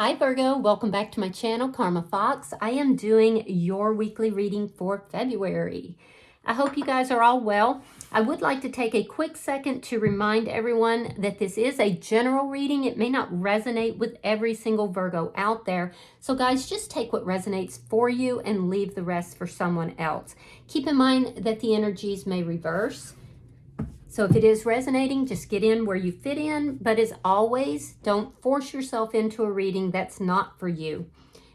Hi Virgo, welcome back to my channel, Karma Fox. I am doing your weekly reading for February. I hope you guys are all well. I would like to take a quick second to remind everyone that this is a general reading. It may not resonate with every single Virgo out there. So guys, just take what resonates for you and leave the rest for someone else. Keep in mind that the energies may reverse. So if it is resonating, just get in where you fit in. But as always, don't force yourself into a reading that's not for you.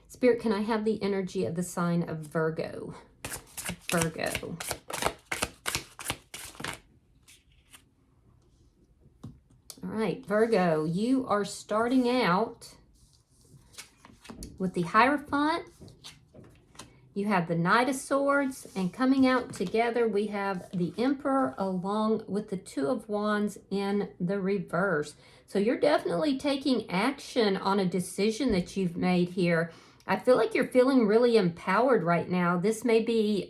Spirit, can I have the energy of the sign of Virgo? Virgo. All right, Virgo, you are starting out with the Hierophant. You have the Knight of Swords, and coming out together, we have the Emperor along with the Two of Wands in the reverse. So you're definitely taking action on a decision that you've made here. I feel like you're feeling really empowered right now. This may be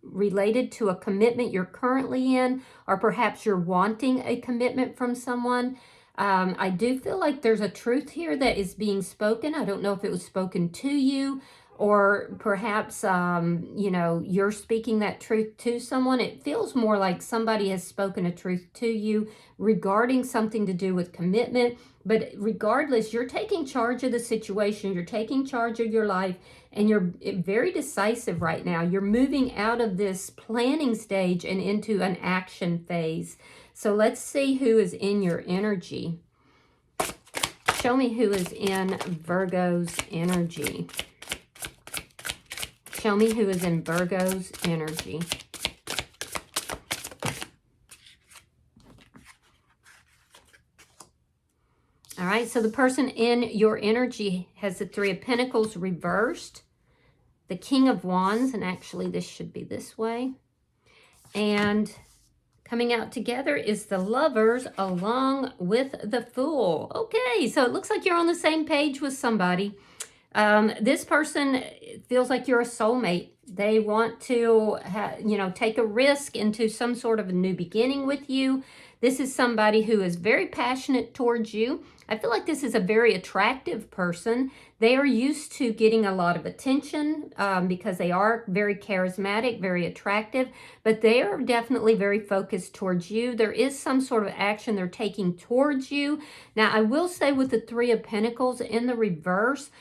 related to a commitment you're currently in, or perhaps you're wanting a commitment from someone. I do feel like there's a truth here that is being spoken. I don't know if it was spoken to you, or perhaps, you know, you're speaking that truth to someone. It feels more like somebody has spoken a truth to you regarding something to do with commitment. But regardless, you're taking charge of the situation. You're taking charge of your life, and you're very decisive right now. You're moving out of this planning stage and into an action phase. So let's see who is in your energy. Show me who is in Virgo's energy. Show me who is in Virgo's energy. All right, so the person in your energy has the Three of Pentacles reversed, the King of Wands, and actually this should be this way. And coming out together is the Lovers along with the Fool. Okay, so it looks like you're on the same page with somebody. This person feels like you're a soulmate. They want to, take a risk into some sort of a new beginning with you. This is somebody who is very passionate towards you. I feel like this is a very attractive person. They are used to getting a lot of attention because they are very charismatic, very attractive, but they are definitely very focused towards you. There is some sort of action they're taking towards you. Now, I will say with the Three of Pentacles in the reverse,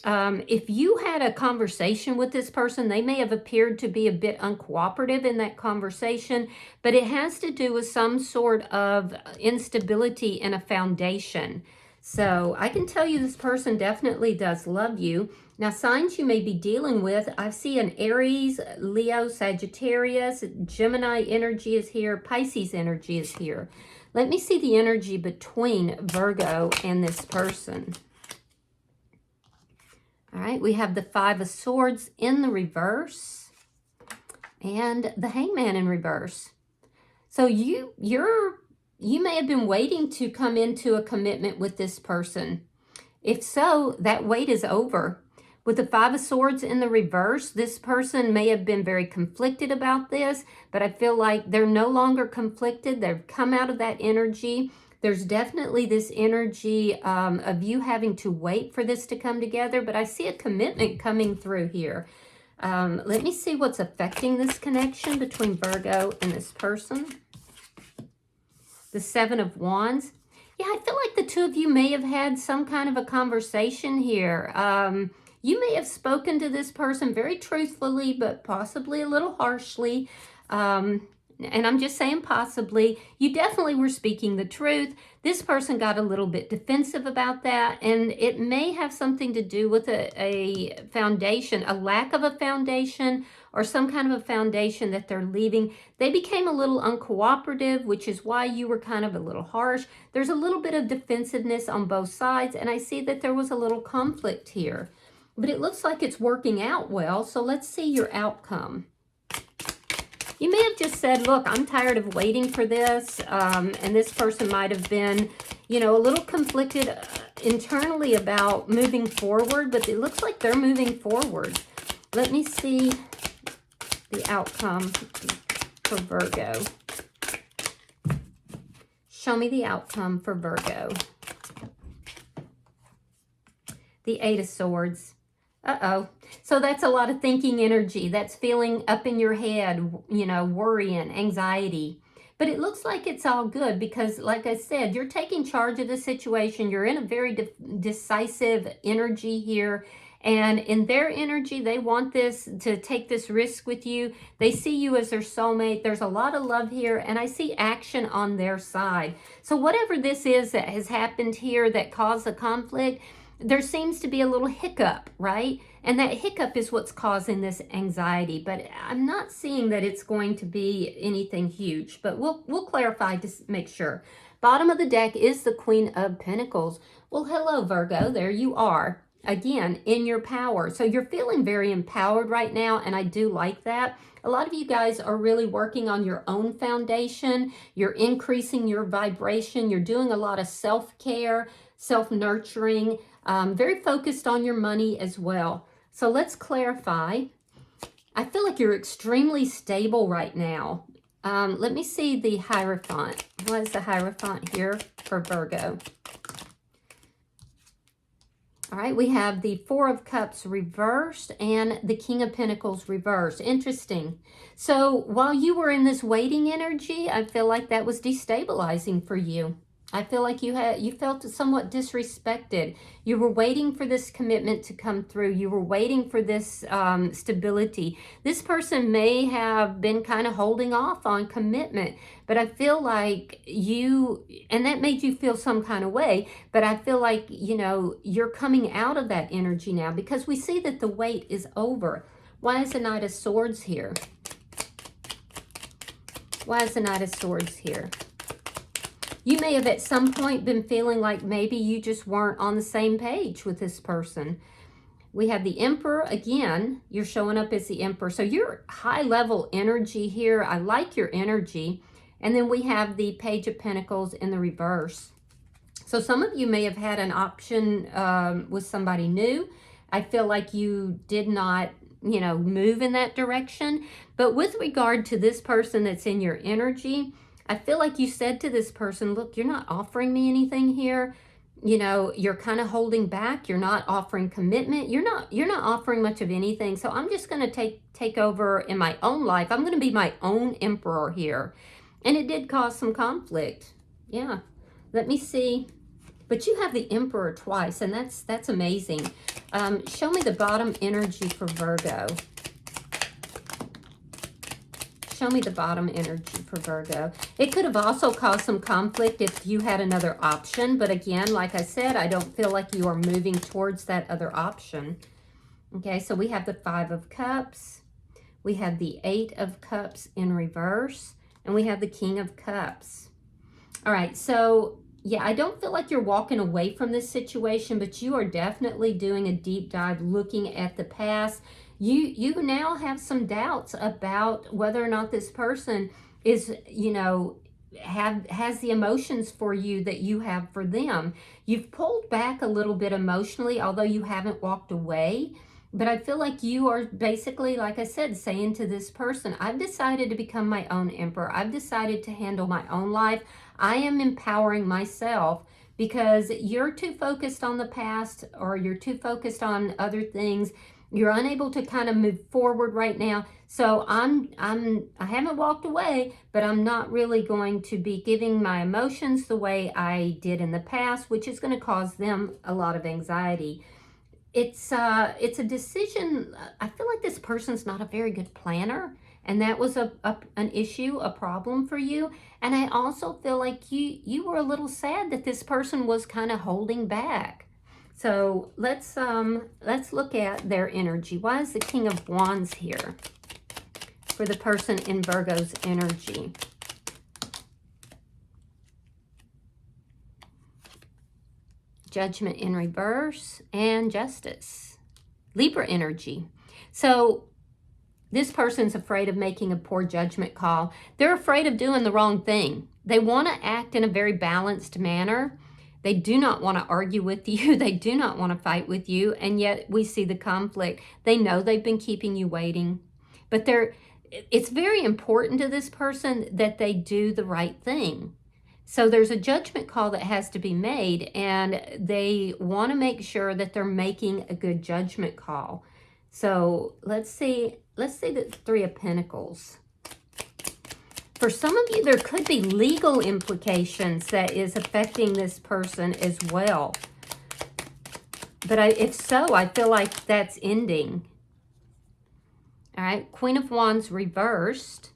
if you had a conversation with this person, they may have appeared to be a bit uncooperative in that conversation, but it has to do with some sort of instability in a foundation. So I can tell you this person definitely does love you. Now, signs you may be dealing with, I see an Aries, Leo, Sagittarius, Gemini energy is here, Pisces energy is here. Let me see the energy between Virgo and this person. All right, we have the Five of Swords in the reverse and the Hangman in reverse. So you may have been waiting to come into a commitment with this person. If so, that wait is over. With the Five of Swords in the reverse, this person may have been very conflicted about this, but I feel like they're no longer conflicted. They've come out of that energy. There's definitely this energy of you having to wait for this to come together, but I see a commitment coming through here. Let me see what's affecting this connection between Virgo and this person. The Seven of Wands. Yeah, I feel like the two of you may have had some kind of a conversation here. You may have spoken to this person very truthfully, but possibly a little harshly. And I'm just saying possibly. You definitely were speaking the truth. This person got a little bit defensive about that, and it may have something to do with a foundation, a lack of a foundation, or some kind of a foundation that they're leaving. They became a little uncooperative, which is why you were kind of a little harsh. There's a little bit of defensiveness on both sides, and I see that there was a little conflict here. But it looks like it's working out well, so let's see your outcome. You may have just said, look, I'm tired of waiting for this. And this person might have been, a little conflicted internally about moving forward, but it looks like they're moving forward. Let me see the outcome for Virgo. Show me the outcome for Virgo. The 8 of Swords. Uh-oh. So that's a lot of thinking energy. That's feeling up in your head, you know, worrying, anxiety. But it looks like it's all good because, like I said, you're taking charge of the situation. You're in a very decisive energy here. And in their energy, they want this to take this risk with you. They see you as their soulmate. There's a lot of love here, and I see action on their side. So whatever this is that has happened here that caused the conflict, there seems to be a little hiccup, right? And that hiccup is what's causing this anxiety. But I'm not seeing that it's going to be anything huge. But we'll clarify to make sure. Bottom of the deck is the Queen of Pentacles. Well, hello, Virgo. There you are. Again, in your power. So you're feeling very empowered right now, and I do like that. A lot of you guys are really working on your own foundation. You're increasing your vibration. You're doing a lot of self-care, self-nurturing, very focused on your money as well. So let's clarify. I feel like you're extremely stable right now. Let me see the Hierophant. What is the Hierophant here for Virgo? All right, we have the Four of Cups reversed and the King of Pentacles reversed. Interesting. So while you were in this waiting energy, I feel like that was destabilizing for you. I feel like you felt somewhat disrespected. You were waiting for this commitment to come through. You were waiting for this stability. This person may have been kind of holding off on commitment, but I feel like and that made you feel some kind of way, but I feel like, you know, you're coming out of that energy now because we see that the wait is over. Why is the Knight of Swords here? Why is the Knight of Swords here? You may have at some point been feeling like maybe you just weren't on the same page with this person. We have the Emperor. Again, you're showing up as the Emperor. So you're high level energy here. I like your energy. And then we have the Page of Pentacles in the reverse. So some of you may have had an option with somebody new. I feel like you did not, you know, move in that direction. But with regard to this person that's in your energy, I feel like you said to this person, look, you're not offering me anything here. You know, you're kind of holding back. You're not offering commitment. You're not offering much of anything. So I'm just going to take over in my own life. I'm going to be my own emperor here. And it did cause some conflict. Yeah. Let me see. But you have the Emperor twice, and that's amazing. Show me the bottom energy for Virgo. Show me the bottom energy for Virgo. It could have also caused some conflict if you had another option. But again, like I said, I don't feel like you are moving towards that other option. Okay, so we have the Five of Cups. We have the Eight of Cups in reverse. And we have the King of Cups. All right, so yeah, I don't feel like you're walking away from this situation, but you are definitely doing a deep dive looking at the past. You now have some doubts about whether or not this person is, you know, has the emotions for you that you have for them. You've pulled back a little bit emotionally, although you haven't walked away. But I feel like you are basically, like I said, saying to this person, I've decided to become my own emperor. I've decided to handle my own life. I am empowering myself because you're too focused on the past or you're too focused on other things. You're unable to kind of move forward right now. So I haven't walked away, but I'm not really going to be giving my emotions the way I did in the past, which is going to cause them a lot of anxiety. It's a decision. I feel like this person's not a very good planner, and that was an issue, a problem for you. And I also feel like you were a little sad that this person was kind of holding back. So let's look at their energy. Why is the King of Wands here for the person in Virgo's energy? Judgment in reverse and Justice. Libra energy. So this person's afraid of making a poor judgment call. They're afraid of doing the wrong thing. They want to act in a very balanced manner. They do not want to argue with you. They do not want to fight with you. And yet we see the conflict. They know they've been keeping you waiting. But it's very important to this person that they do the right thing. So there's a judgment call that has to be made, and they want to make sure that they're making a good judgment call. So let's see the Three of Pentacles. For some of you, there could be legal implications that is affecting this person as well. But if so, I feel like that's ending. All right, Queen of Wands reversed.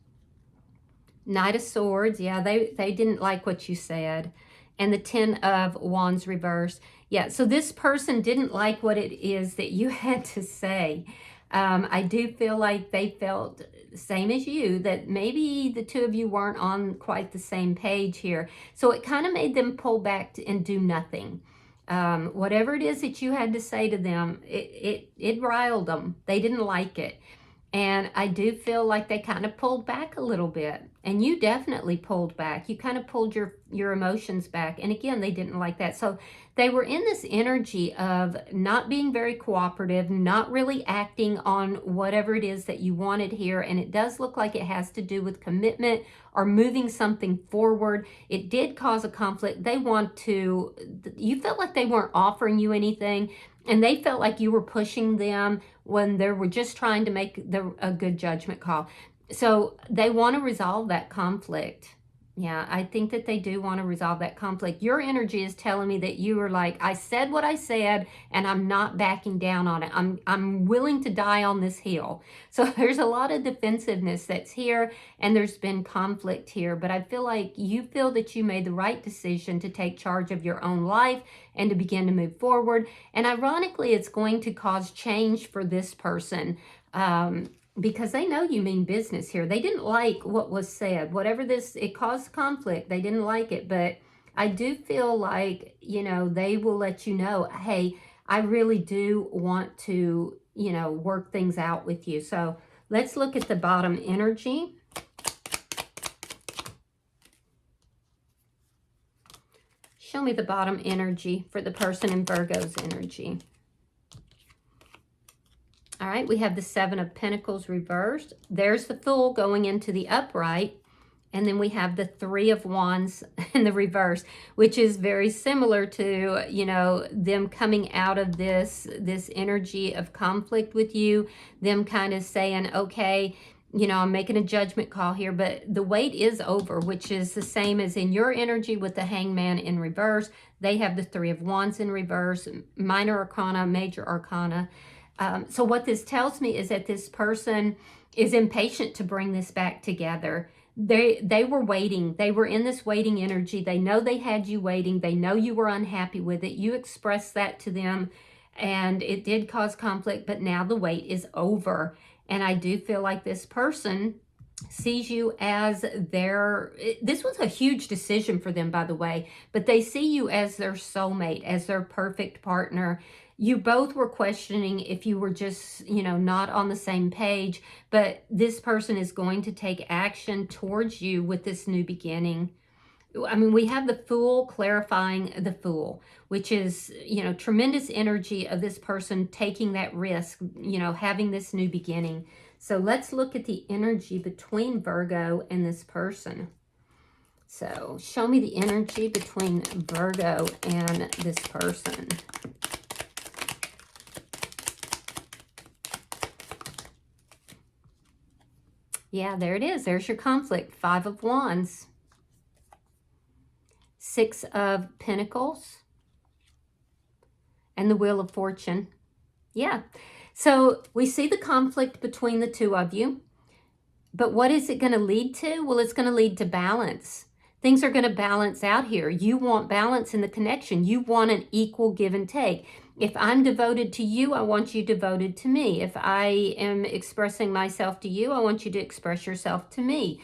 Knight of Swords, yeah, they didn't like what you said. And the Ten of Wands reversed. Yeah, so this person didn't like what it is that you had to say. I do feel like they felt same as you, that maybe the two of you weren't on quite the same page here. So it kind of made them pull back and do nothing. Whatever it is that you had to say to them, it riled them. They didn't like it. And I do feel like they kind of pulled back a little bit. And you definitely pulled back. You kind of pulled your emotions back. And again, they didn't like that. So they were in this energy of not being very cooperative, not really acting on whatever it is that you wanted here. And it does look like it has to do with commitment or moving something forward. It did cause a conflict. You felt like they weren't offering you anything. And they felt like you were pushing them when they were just trying to make a good judgment call. So they want to resolve that conflict. Yeah, I think that they do want to resolve that conflict. Your energy is telling me that you were like, I said what I said, and I'm not backing down on it. I'm willing to die on this hill. So there's a lot of defensiveness that's here, and there's been conflict here. But I feel like you feel that you made the right decision to take charge of your own life and to begin to move forward. And ironically, it's going to cause change for this person. Because they know you mean business here. They didn't like what was said. It caused conflict. They didn't like it. But I do feel like, they will let you know, hey, I really do want to, work things out with you. So let's look at the bottom energy. Show me the bottom energy for the person in Virgo's energy. All right, we have the Seven of Pentacles reversed. There's the Fool going into the upright. And then we have the Three of Wands in the reverse, which is very similar to, them coming out of this energy of conflict with you, them kind of saying, okay, I'm making a judgment call here, but the wait is over, which is the same as in your energy with the Hangman in reverse. They have the Three of Wands in reverse, minor arcana, major arcana. So what this tells me is that this person is impatient to bring this back together. They were waiting. They were in this waiting energy. They know they had you waiting. They know you were unhappy with it. You expressed that to them, and it did cause conflict, but now the wait is over. And I do feel like this person sees you as this was a huge decision for them, by the way, but they see you as their soulmate, as their perfect partner. You both were questioning if you were just, not on the same page, but this person is going to take action towards you with this new beginning. I mean, we have the Fool clarifying the Fool, which is, tremendous energy of this person taking that risk, having this new beginning. So let's look at the energy between Virgo and this person. So show me the energy between Virgo and this person. Yeah, there it is. There's your conflict. Five of Wands. Six of Pentacles. And the Wheel of Fortune. Yeah. So we see the conflict between the two of you. But what is it going to lead to? Well, it's going to lead to balance. Things are going to balance out here. You want balance in the connection. You want an equal give and take. If I'm devoted to you, I want you devoted to me. If I am expressing myself to you, I want you to express yourself to me.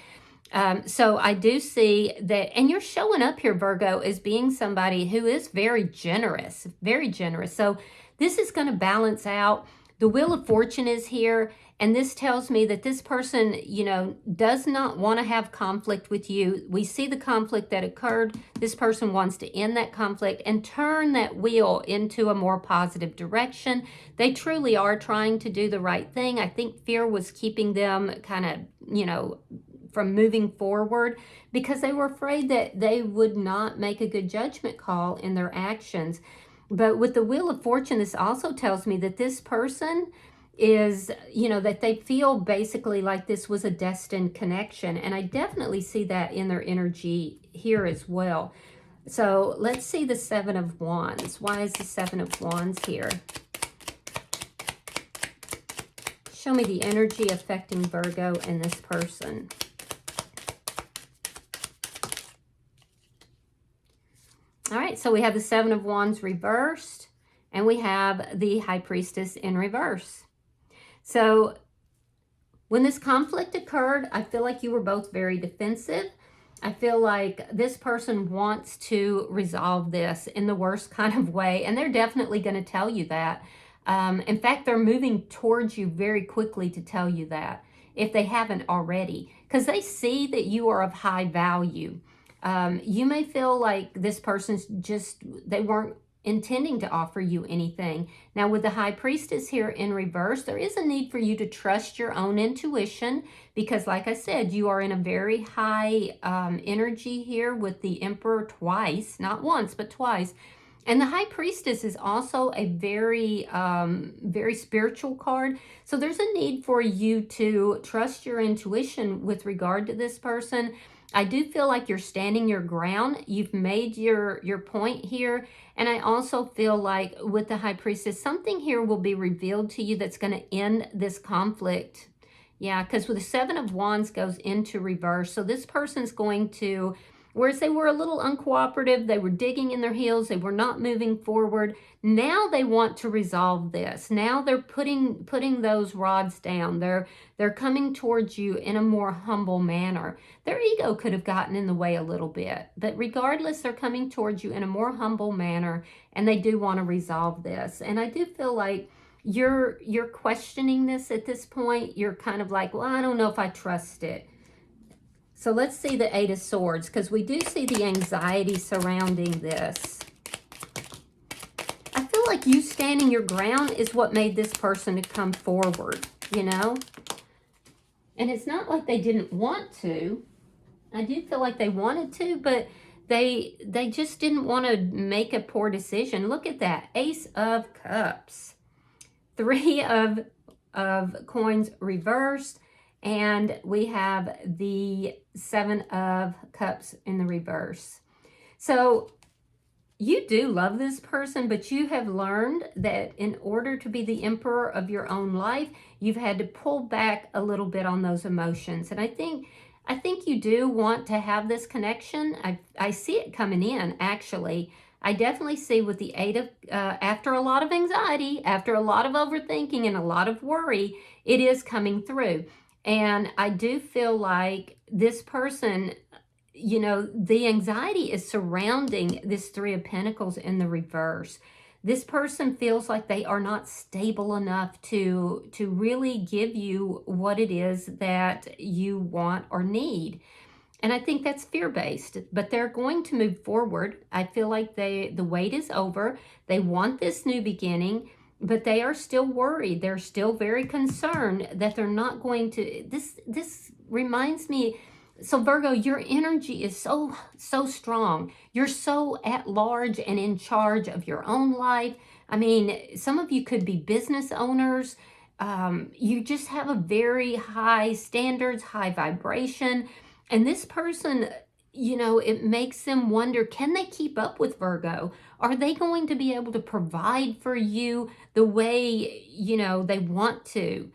So I do see that, and you're showing up here, Virgo, as being somebody who is very generous, very generous. So this is going to balance out. The Wheel of Fortune is here, and this tells me that this person, does not want to have conflict with you. We see the conflict that occurred. This person wants to end that conflict and turn that wheel into a more positive direction. They truly are trying to do the right thing. I think fear was keeping them kind of, from moving forward because they were afraid that they would not make a good judgment call in their actions. But with the Wheel of Fortune, this also tells me that this person is, that they feel basically like this was a destined connection. And I definitely see that in their energy here as well. So let's see the Seven of Wands. Why is the Seven of Wands here? Show me the energy affecting Virgo and this person. All right, so we have the Seven of Wands reversed, and we have the High Priestess in reverse. So when this conflict occurred, I feel like you were both very defensive. I feel like this person wants to resolve this in the worst kind of way, and they're definitely going to tell you that. In fact, they're moving towards you very quickly to tell you that, if they haven't already, because they see that you are of high value. You may feel like this person's they weren't intending to offer you anything. Now, with the High Priestess here in reverse, there is a need for you to trust your own intuition because, like I said, you are in a very high energy here with the Emperor twice, not once, but twice. And the High Priestess is also a very, very spiritual card. So there's a need for you to trust your intuition with regard to this person. I do feel like you're standing your ground. You've made your point here. And I also feel like with the High Priestess, something here will be revealed to you that's going to end this conflict. Yeah, because with the Seven of Wands goes into reverse. So this person's going to, whereas they were a little uncooperative, they were digging in their heels, they were not moving forward. Now they want to resolve this. Now they're putting those rods down. They're coming towards you in a more humble manner. Their ego could have gotten in the way a little bit, but regardless, they're coming towards you in a more humble manner, and they do want to resolve this. And I do feel like you're questioning this at this point. You're kind of like, well, I don't know if I trust it. So let's see the Eight of Swords, because we do see the anxiety surrounding this. I feel like you standing your ground is what made this person to come forward, And it's not like they didn't want to. I do feel like they wanted to, but they just didn't want to make a poor decision. Look at that. Ace of Cups. Three of coins reversed. And we have the Seven of Cups in the reverse. So you do love this person, but you have learned that in order to be the emperor of your own life, you've had to pull back a little bit on those emotions. And I think you do want to have this connection. I see it coming in, actually. I definitely see with the Eight of, after a lot of anxiety, after a lot of overthinking and a lot of worry, it is coming through. And I do feel like this person, the anxiety is surrounding this Three of Pentacles in the reverse. This person feels like they are not stable enough to really give you what it is that you want or need. And I think that's fear-based, but they're going to move forward. I feel like the wait is over. They want this new beginning, but they are still worried. They're still very concerned that they're not going to, this reminds me, so Virgo, your energy is so strong. You're so at large and in charge of your own life. I mean, some of you could be business owners. You just have a very high standards, high vibration. And this person, it makes them wonder, can they keep up with Virgo? Are they going to be able to provide for you the way, they want to?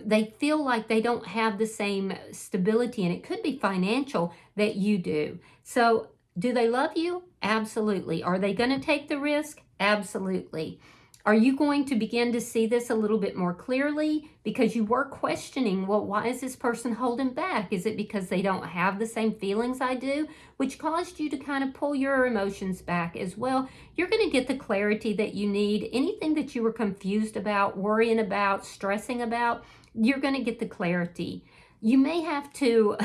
They feel like they don't have the same stability, and it could be financial, that you do. So do they love you? Absolutely. Are they going to take the risk? Absolutely. Are you going to begin to see this a little bit more clearly? Because you were questioning, well, why is this person holding back? Is it because they don't have the same feelings I do? Which caused you to kind of pull your emotions back as well. You're going to get the clarity that you need. Anything that you were confused about, worrying about, stressing about, you're going to get the clarity. You may have to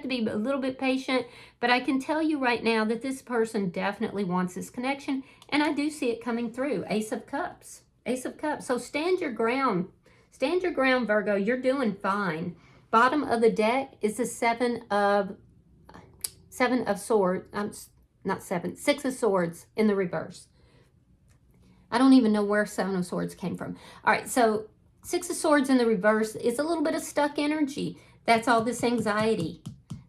be a little bit patient, but I can tell you right now that this person definitely wants this connection, and I do see it coming through. Ace of Cups. Ace of Cups. So stand your ground. Stand your ground, Virgo. You're doing fine. bottom of the deck is the Six of Swords in the reverse. I don't even know where Seven of Swords came from. All right, so Six of Swords in the reverse is a little bit of stuck energy. That's all this anxiety.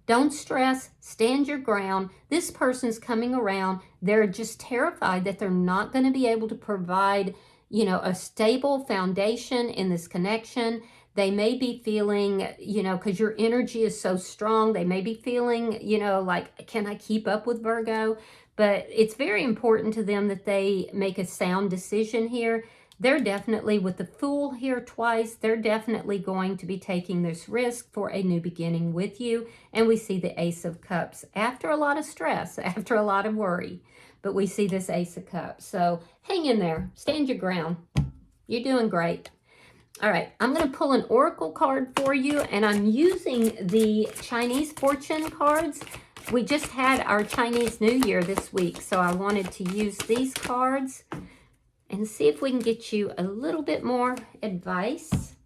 Don't stress, stand your ground. This person's coming around. They're just terrified that they're not going to be able to provide, you know, a stable foundation in this connection. They may be feeling, you know, because your energy is so strong, they may be feeling, you know, like, can I keep up with Virgo? But it's very important to them that they make a sound decision here. They're definitely, with the Fool here twice, they're definitely going to be taking this risk for a new beginning with you. And we see the Ace of Cups after a lot of stress, after a lot of worry. But we see this Ace of Cups. So hang in there. Stand your ground. You're doing great. All right, I'm going to pull an oracle card for you, and I'm using the Chinese fortune cards. We just had our Chinese New Year this week, so I wanted to use these cards and see if we can get you a little bit more advice.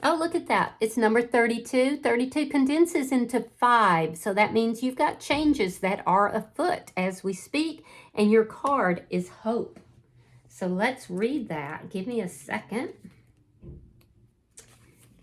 Oh, look at that. It's number 32. 32 condenses into 5, so that means you've got changes that are afoot as we speak, and your card is hope. So let's read that. Give me a second.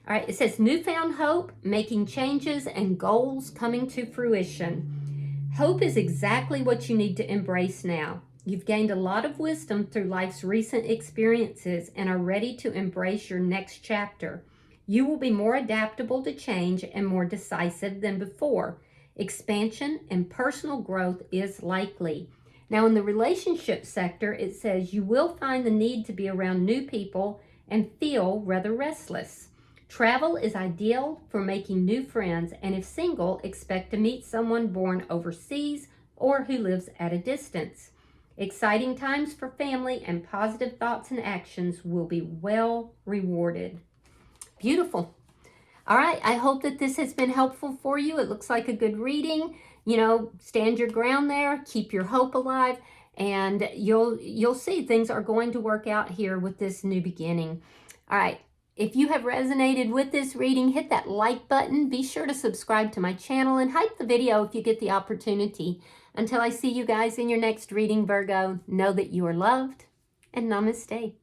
All right, it says newfound hope, making changes and goals coming to fruition. Hope is exactly what you need to embrace now. You've gained a lot of wisdom through life's recent experiences and are ready to embrace your next chapter. You will be more adaptable to change and more decisive than before. Expansion and personal growth is likely. Now, in the relationship sector, it says you will find the need to be around new people and feel rather restless. Travel is ideal for making new friends, and if single, expect to meet someone born overseas or who lives at a distance. Exciting times for family and positive thoughts and actions will be well rewarded. Beautiful. All right, I hope that this has been helpful for you. It looks like a good reading. You know, stand your ground there, keep your hope alive, and you'll see things are going to work out here with this new beginning. All right. If you have resonated with this reading, hit that like button. Be sure to subscribe to my channel and hype the video if you get the opportunity. Until I see you guys in your next reading, Virgo, know that you are loved, and namaste.